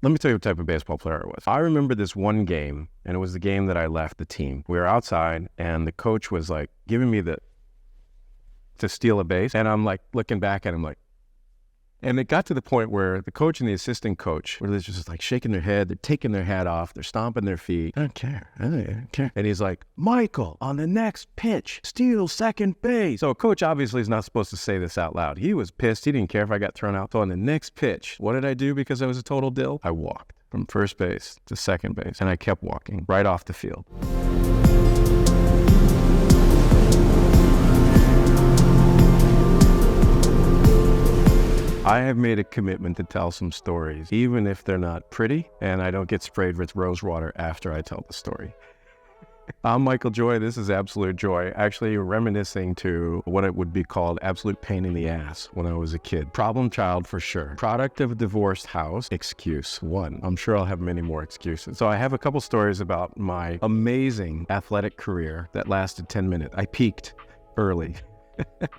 Let me tell you what type of baseball player I was. I remember this one game, and it was the game that I left the team. We were outside, and the coach was like giving me to steal a base, and I'm like looking back at him like, and it got to the point where the coach and the assistant coach were just like shaking their head, they're taking their hat off, they're stomping their feet. I don't care. And he's like, Michael, on the next pitch, steal second base. So a coach obviously is not supposed to say this out loud. He was pissed. He didn't care if I got thrown out. So on the next pitch, what did I do because I was a total dill? I walked from first base to second base, and I kept walking right off the field. I have made a commitment to tell some stories, even if they're not pretty, and I don't get sprayed with rose water after I tell the story. I'm Michael Joy. This is Absolute Joy. Actually reminiscing to what it would be called absolute pain in the ass when I was a kid. Problem child for sure. Product of a divorced house. Excuse one. I'm sure I'll have many more excuses. So I have a couple stories about my amazing athletic career that lasted 10 minutes. I peaked early.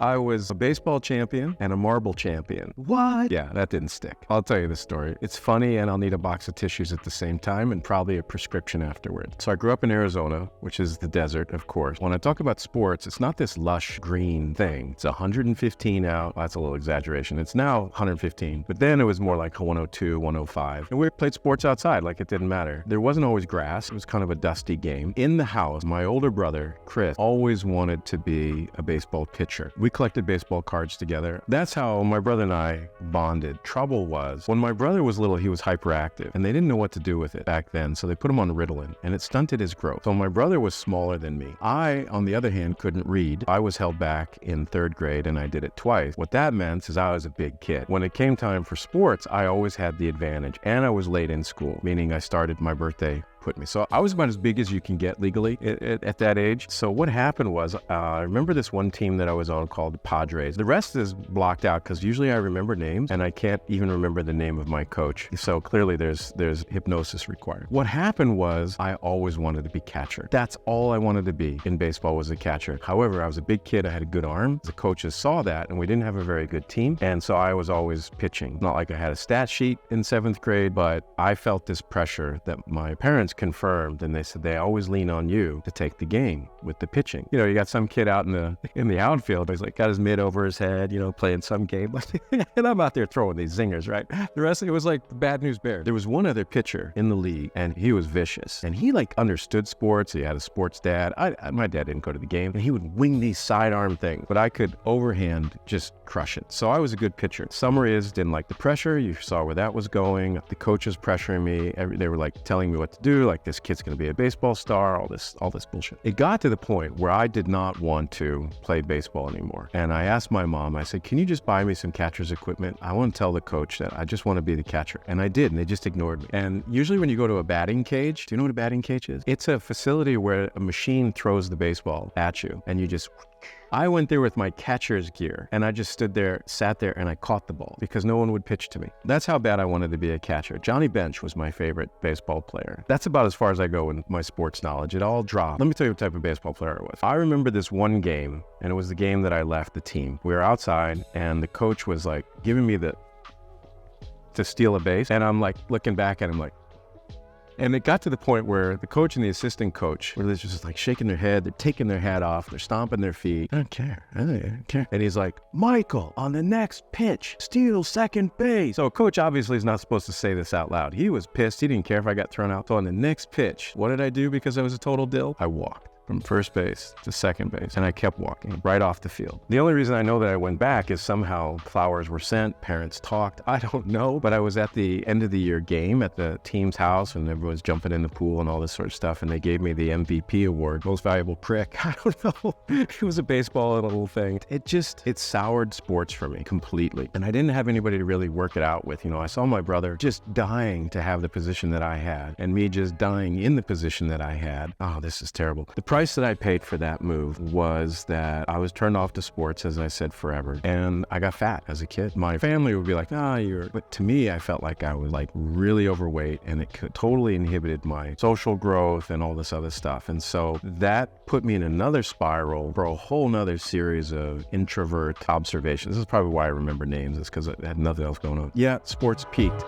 I was a baseball champion and a marble champion. What? Yeah, that didn't stick. I'll tell you the story. It's funny, and I'll need a box of tissues at the same time and probably a prescription afterward. So I grew up in Arizona, which is the desert, of course. When I talk about sports, it's not this lush green thing. It's 115 out. Well, that's a little exaggeration. It's now 115. But then it was more like 102, 105. And we played sports outside like it didn't matter. There wasn't always grass. It was kind of a dusty game. In the house, my older brother, Chris, always wanted to be a baseball pitcher. We collected baseball cards together. That's how my brother and I bonded. Trouble was, when my brother was little, he was hyperactive, and they didn't know what to do with it back then, so they put him on Ritalin, and it stunted his growth. So my brother was smaller than me. I, on the other hand, couldn't read. I was held back in third grade, and I did it twice. What that meant is I was a big kid. When it came time for sports, I always had the advantage, and I was late in school, meaning I started my birthday put me. So I was about as big as you can get legally at that age. So what happened was, I remember this one team that I was on called the Padres. The rest is blocked out because usually I remember names and I can't even remember the name of my coach. So clearly there's hypnosis required. What happened was I always wanted to be catcher. That's all I wanted to be in baseball, was a catcher. However, I was a big kid. I had a good arm. The coaches saw that, and we didn't have a very good team. And so I was always pitching. Not like I had a stat sheet in 7th grade, but I felt this pressure that my parents confirmed, and they said they always lean on you to take the game with the pitching. You know, you got some kid out in the outfield, he's like got his mitt over his head, playing some game, and I'm out there throwing these zingers, right? The rest of it was like the bad news bear. There was one other pitcher in the league, and he was vicious, and he understood sports. He had a sports dad. My dad didn't go to the game, and he would wing these sidearm things, but I could overhand just crush it. So I was a good pitcher. Summary is, didn't like the pressure. You saw where that was going. The coaches pressuring me. They were like telling me what to do. Like, this kid's going to be a baseball star, all this bullshit. It got to the point where I did not want to play baseball anymore. And I asked my mom, I said, can you just buy me some catcher's equipment? I want to tell the coach that I just want to be the catcher. And I did, and they just ignored me. And usually when you go to a batting cage, do you know what a batting cage is? It's a facility where a machine throws the baseball at you, and you just... I went there with my catcher's gear, and I just sat there, and I caught the ball because no one would pitch to me. That's how bad I wanted to be a catcher. Johnny Bench was my favorite baseball player. That's about as far as I go in my sports knowledge. It all dropped. Let me tell you what type of baseball player I was. I remember this one game, and it was the game that I left the team. We were outside, and the coach was like giving me to steal a base, and I'm like looking back at him like, and it got to the point where the coach and the assistant coach were just like shaking their head, they're taking their hat off, they're stomping their feet. I don't care. And he's like, Michael, on the next pitch, steal second base. So a coach obviously is not supposed to say this out loud. He was pissed. He didn't care if I got thrown out. So on the next pitch, what did I do because I was a total dill? I walked from first base to second base, and I kept walking right off the field. The only reason I know that I went back is somehow flowers were sent, parents talked. I don't know, but I was at the end of the year game at the team's house, and everyone's jumping in the pool and all this sort of stuff, and they gave me the MVP award, most valuable prick. I don't know. It was a baseball little thing. It soured sports for me completely, and I didn't have anybody to really work it out with. I saw my brother just dying to have the position that I had, and me just dying in the position that I had. Oh, this is terrible. The price that I paid for that move was that I was turned off to sports, as I said, forever. And I got fat as a kid. My family would be like, but to me, I felt like I was like really overweight, and it totally inhibited my social growth and all this other stuff. And so that put me in another spiral for a whole nother series of introvert observations. This is probably why I remember names, is because I had nothing else going on. Yeah, sports peaked.